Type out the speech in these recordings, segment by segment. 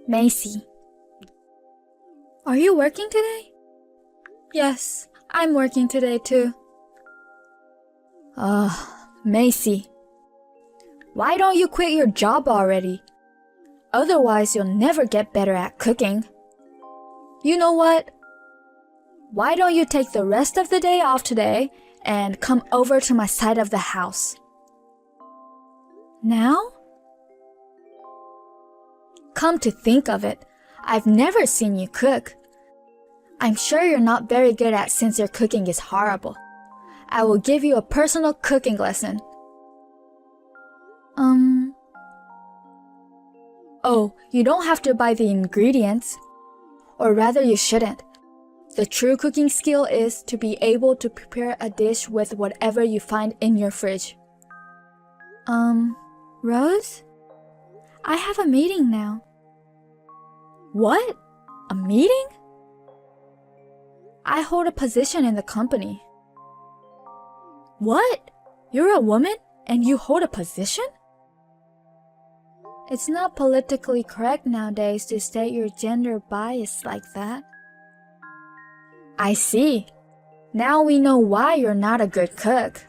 Macy. Are you working today? Yes, I'm working today too. Macy. Why don't you quit your job already? Otherwise, you'll never get better at cooking. You know what? Why don't you take the rest of the day off today and come over to my side of the house? Now? Come to think of it, I've never seen you cook. I'm sure you're not very good at since your cooking is horrible. I will give you a personal cooking lesson. Oh, you don't have to buy the ingredients. Or rather, you shouldn't. The true cooking skill is to be able to prepare a dish with whatever you find in your fridge. Rose? I have a meeting now. What? A meeting? I hold a position in the company. What? You're a woman and you hold a position? It's not politically correct nowadays to state your gender bias like that. I see. Now we know why you're not a good cook.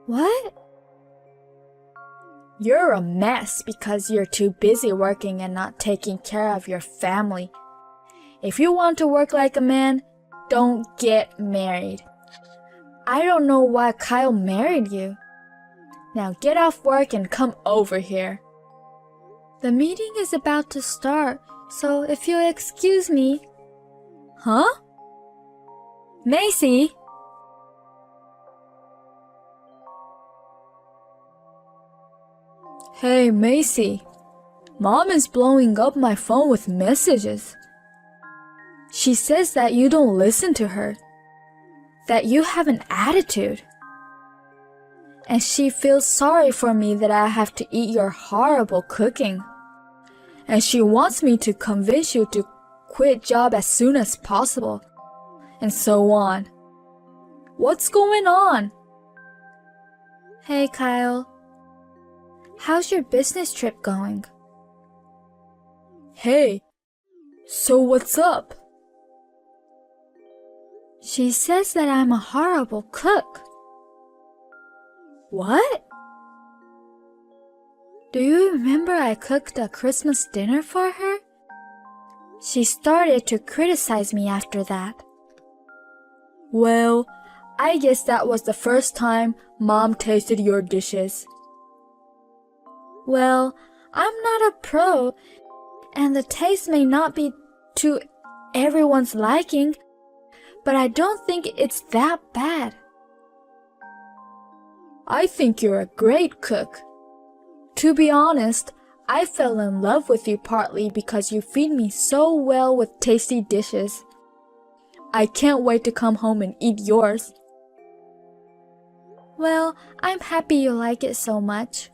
What? You're a mess because you're too busy working and not taking care of your family. If you want to work like a man, don't get married. I don't know why Kyle married you. Now get off work and come over here. The meeting is about to start, so if you'll excuse me. Huh? Macy? Hey, Macy. Mom is blowing up my phone with messages. She says that you don't listen to her, that you have an attitude. And she feels sorry for me that I have to eat your horrible cooking. And she wants me to convince you to quit job as soon as possible. And so on. What's going on? Hey, Kyle. How's your business trip going? Hey, so what's up? She says that I'm a horrible cook. What? Do you remember I cooked a Christmas dinner for her? She started to criticize me after that. Well, I guess that was the first time Mom tasted your dishes. Well, I'm not a pro, and the taste may not be to everyone's liking, but I don't think it's that bad. I think you're a great cook. To be honest, I fell in love with you partly because you feed me so well with tasty dishes. I can't wait to come home and eat yours. Well, I'm happy you like it so much.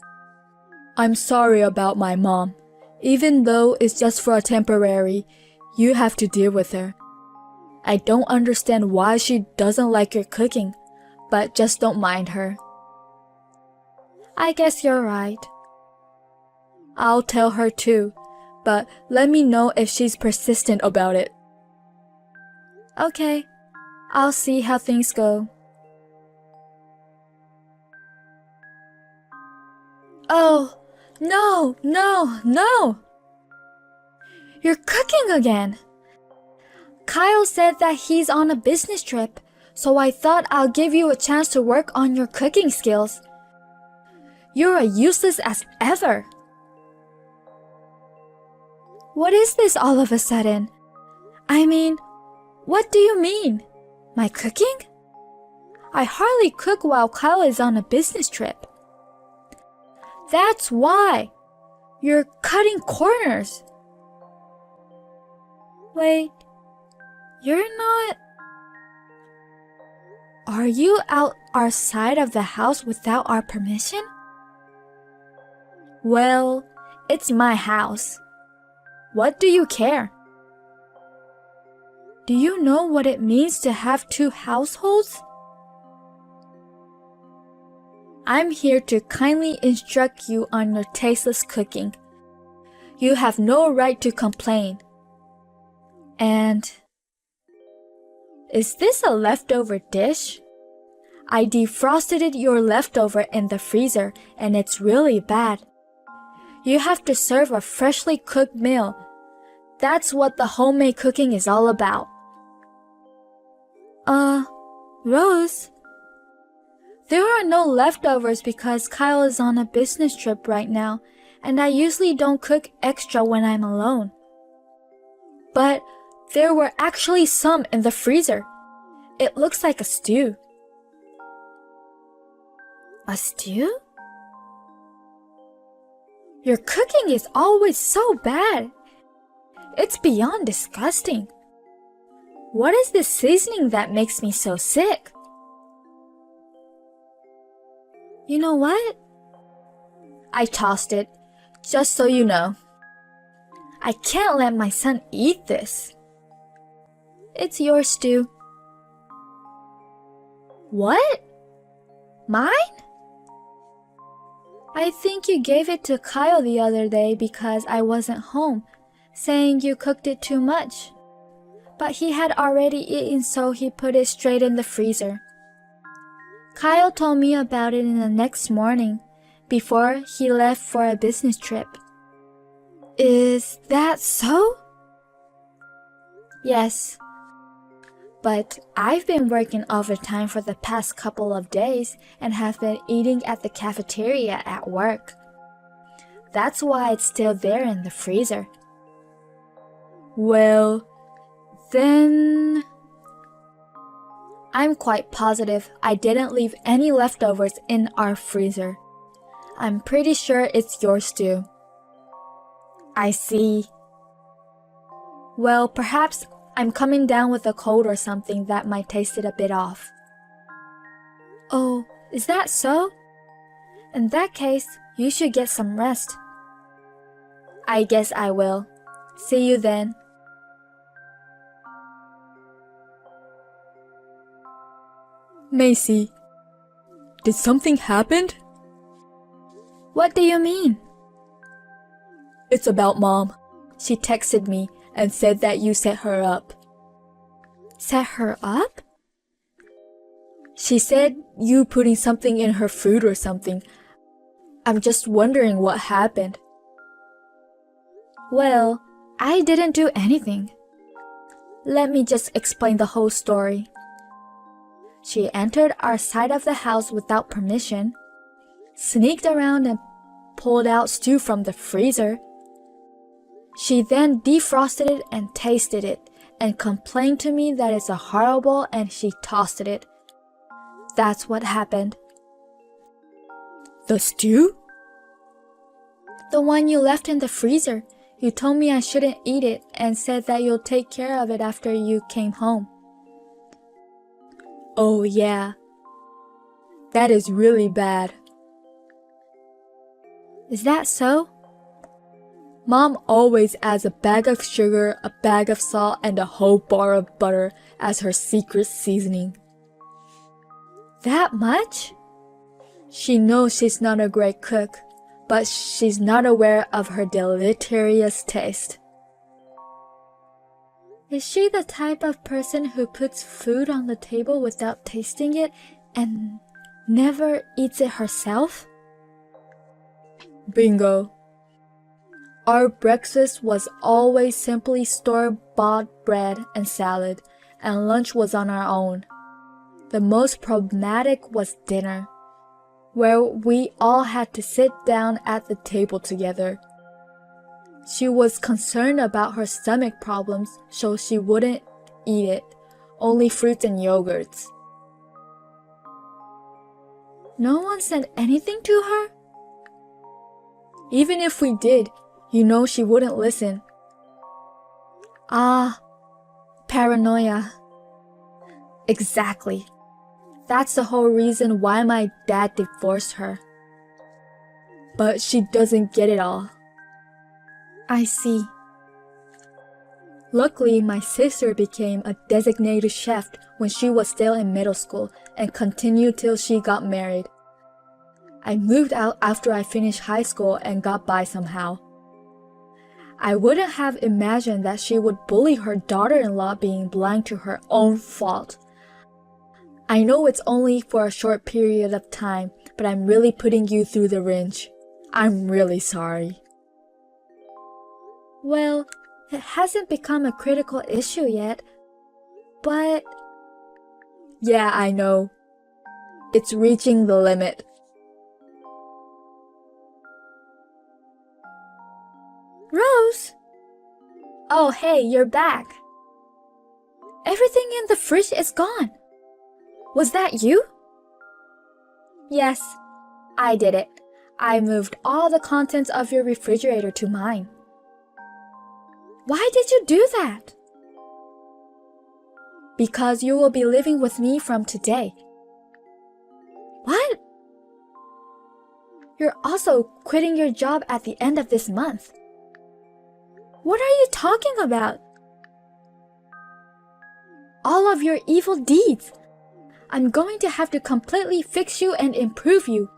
I'm sorry about my mom. Even though it's just for a temporary, you have to deal with her. I don't understand why she doesn't like your cooking, but just don't mind her. I guess you're right. I'll tell her too, but let me know if she's persistent about it. Okay, I'll see how things go. Oh, no! You're cooking again! Kyle said that he's on a business trip, so I thought I'll give you a chance to work on your cooking skills. You're as useless as ever. What is this all of a sudden? I mean, what do you mean? My cooking? I hardly cook while Kyle is on a business trip. That's why. You're cutting corners. Wait, you're not... Are you out our side of the house without our permission? Well, it's my house. What do you care? Do you know what it means to have two households? I'm here to kindly instruct you on your tasteless cooking. You have no right to complain. And is this a leftover dish? I defrosted your leftover in the freezer and it's really bad. You have to serve a freshly cooked meal. That's what the homemade cooking is all about. Rose? There are no leftovers because Kyle is on a business trip right now, and I usually don't cook extra when I'm alone. But there were actually some in the freezer. It looks like a stew. A stew? Your cooking is always so bad. It's beyond disgusting. What is this seasoning that makes me so sick? You know what? I tossed it, just so you know. I can't let my son eat this. It's your stew. What? Mine? I think you gave it to Kyle the other day because I wasn't home, saying you cooked it too much. But he had already eaten, so he put it straight in the freezer. Kyle told me about it in the next morning, before he left for a business trip. Is that so? Yes. But I've been working overtime for the past couple of days and have been eating at the cafeteria at work. That's why it's still there in the freezer. Well, then I'm quite positive I didn't leave any leftovers in our freezer. I'm pretty sure it's yours too. I see. Well, perhaps I'm coming down with a cold or something that might taste it a bit off. Oh, is that so? In that case, you should get some rest. I guess I will. See you then. Macy, did something happen? What do you mean? It's about Mom. She texted me and said that you set her up. Set her up? She said you putting something in her food or something. I'm just wondering what happened. Well, I didn't do anything. Let me just explain the whole story. She entered our side of the house without permission, sneaked around and pulled out stew from the freezer. She then defrosted it and tasted it and complained to me that it's horrible and she tossed it. That's what happened. The stew? The one you left in the freezer. You told me I shouldn't eat it and said that you'll take care of it after you came home. Oh yeah. That is really bad. Is that so? Mom always adds a bag of sugar, a bag of salt, and a whole bar of butter as her secret seasoning. That much? She knows she's not a great cook, but she's not aware of her deleterious taste. Is she the type of person who puts food on the table without tasting it and never eats it herself? Bingo. Our breakfast was always simply store-bought bread and salad, and lunch was on our own. The most problematic was dinner, where we all had to sit down at the table together. She was concerned about her stomach problems, so she wouldn't eat it, only fruits and yogurts. No one said anything to her? Even if we did, you know she wouldn't listen. Ah, paranoia. Exactly. That's the whole reason why my dad divorced her. But she doesn't get it all. I see. Luckily, my sister became a designated chef when she was still in middle school and continued till she got married. I moved out after I finished high school and got by somehow. I wouldn't have imagined that she would bully her daughter-in-law being blind to her own fault. I know it's only for a short period of time, but I'm really putting you through the wrench. I'm really sorry. Well, it hasn't become a critical issue yet, but... Yeah, I know. It's reaching the limit. Rose! Oh, hey, you're back. Everything in the fridge is gone. Was that you? Yes, I did it. I moved all the contents of your refrigerator to mine. Why did you do that? Because you will be living with me from today. What? You're also quitting your job at the end of this month. What are you talking about? All of your evil deeds. I'm going to have to completely fix you and improve you.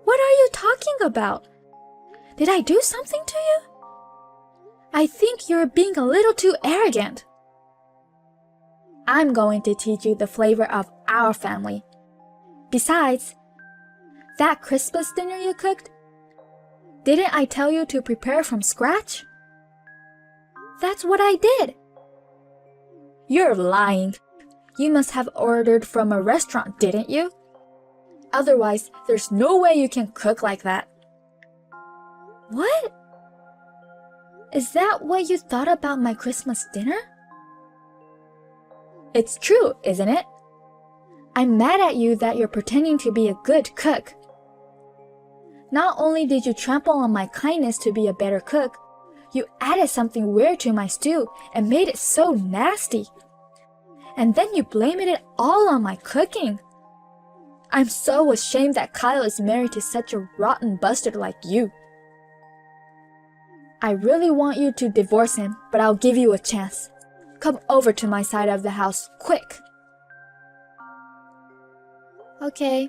What are you talking about? Did I do something to you? I think you're being a little too arrogant. I'm going to teach you the flavor of our family. Besides, that Christmas dinner you cooked, didn't I tell you to prepare from scratch? That's what I did. You're lying. You must have ordered from a restaurant, didn't you? Otherwise, there's no way you can cook like that. What? Is that what you thought about my Christmas dinner? It's true, isn't it? I'm mad at you that you're pretending to be a good cook. Not only did you trample on my kindness to be a better cook, you added something weird to my stew and made it so nasty. And then you blamed it all on my cooking. I'm so ashamed that Kyle is married to such a rotten bastard like you. I really want you to divorce him, but I'll give you a chance. Come over to my side of the house, quick. Okay.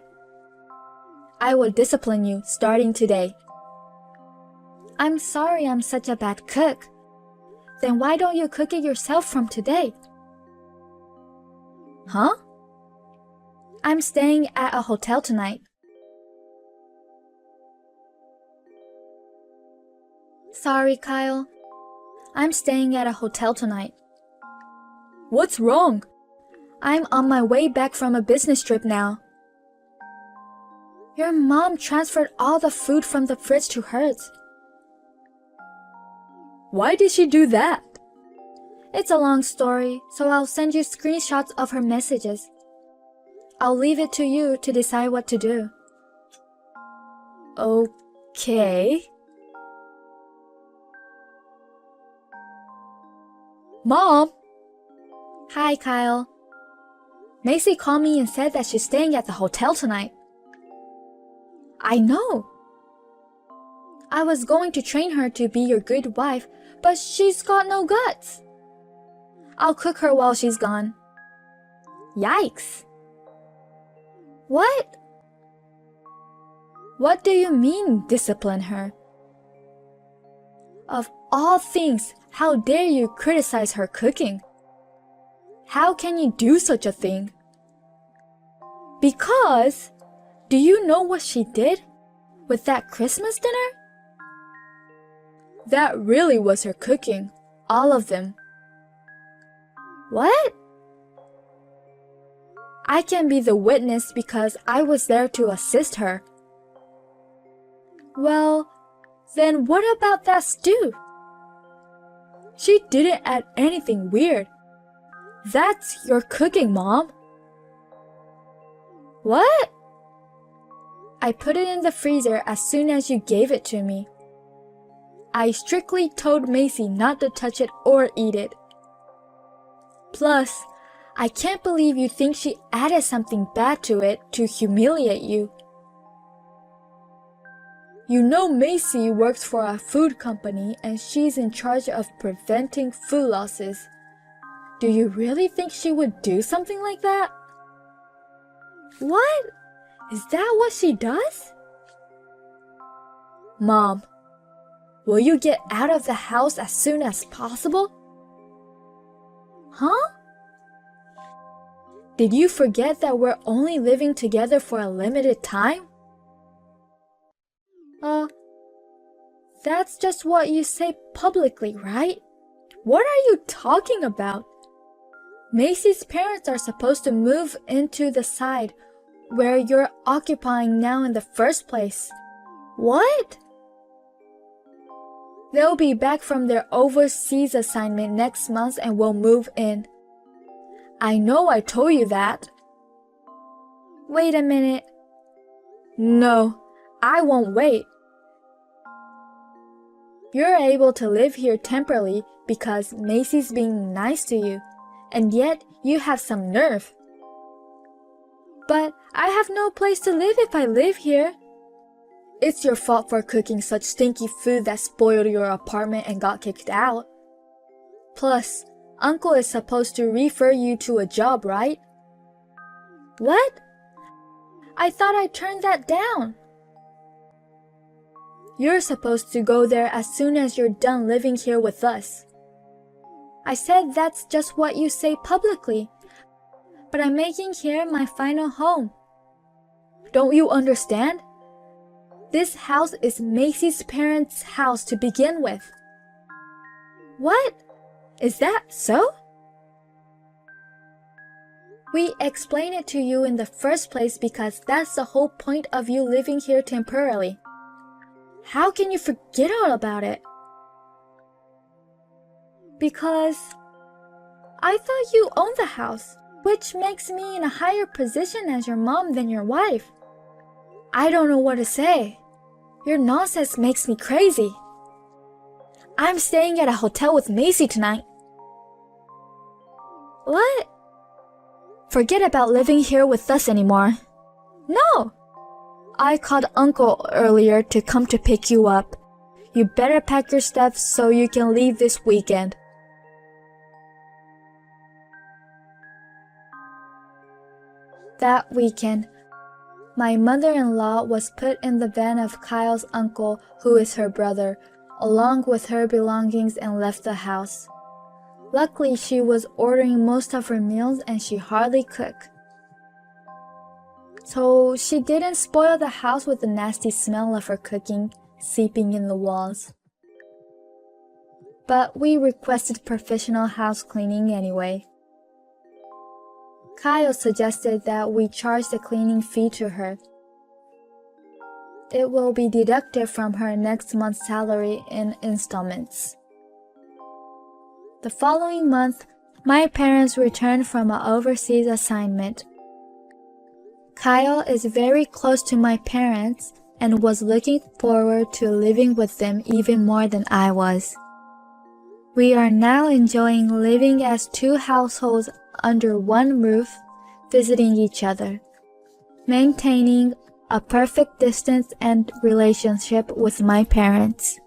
I will discipline you starting today. I'm sorry I'm such a bad cook. Then why don't you cook it yourself from today? Huh? I'm staying at a hotel tonight. Sorry, Kyle. I'm staying at a hotel tonight. What's wrong? I'm on my way back from a business trip now. Your mom transferred all the food from the fridge to hers. Why did she do that? It's a long story, so I'll send you screenshots of her messages. I'll leave it to you to decide what to do. Okay. Mom! Hi, Kyle. Macy called me and said that she's staying at the hotel tonight. I know. I was going to train her to be your good wife, but she's got no guts. I'll cook her while she's gone. Yikes. What? What do you mean, discipline her? Of all things, how dare you criticize her cooking? How can you do such a thing? Because, do you know what she did with that Christmas dinner? That really was her cooking, all of them. What? I can be the witness because I was there to assist her. Well, then what about that stew? She didn't add anything weird. That's your cooking, Mom. What? I put it in the freezer as soon as you gave it to me. I strictly told Macy not to touch it or eat it. Plus, I can't believe you think she added something bad to it to humiliate you. You know Macy works for a food company and she's in charge of preventing food losses. Do you really think she would do something like that? What? Is that what she does? Mom, Will you get out of the house as soon as possible? Huh? Did you forget that we're only living together for a limited time? That's just what you say publicly, right? What are you talking about? Macy's parents are supposed to move into the side where you're occupying now in the first place. What? They'll be back from their overseas assignment next month and will move in. I know I told you that. Wait a minute. No, I won't wait. You're able to live here temporarily because Macy's being nice to you, and yet you have some nerve. But I have no place to live if I live here. It's your fault for cooking such stinky food that spoiled your apartment and got kicked out. Plus, Uncle is supposed to refer you to a job, right? What? I thought I turned that down. You're supposed to go there as soon as you're done living here with us. I said that's just what you say publicly, but I'm making here my final home. Don't you understand? This house is Macy's parents' house to begin with. What? Is that so? We explained it to you in the first place because that's the whole point of you living here temporarily. How can you forget all about it? Because I thought you owned the house, which makes me in a higher position as your mom than your wife. I don't know what to say. Your nonsense makes me crazy. I'm staying at a hotel with Macy tonight. What? Forget about living here with us anymore. No! I called Uncle earlier to come to pick you up. You better pack your stuff so you can leave this weekend. That weekend, my mother-in-law was put in the van of Kyle's uncle, who is her brother, along with her belongings and left the house. Luckily, she was ordering most of her meals and she hardly cooked. So she didn't spoil the house with the nasty smell of her cooking seeping in the walls. But we requested professional house cleaning anyway. Kyle suggested that we charge the cleaning fee to her. It will be deducted from her next month's salary in installments. The following month, my parents returned from an overseas assignment. Kyle is very close to my parents and was looking forward to living with them even more than I was. We are now enjoying living as two households under one roof, visiting each other, maintaining a perfect distance and relationship with my parents.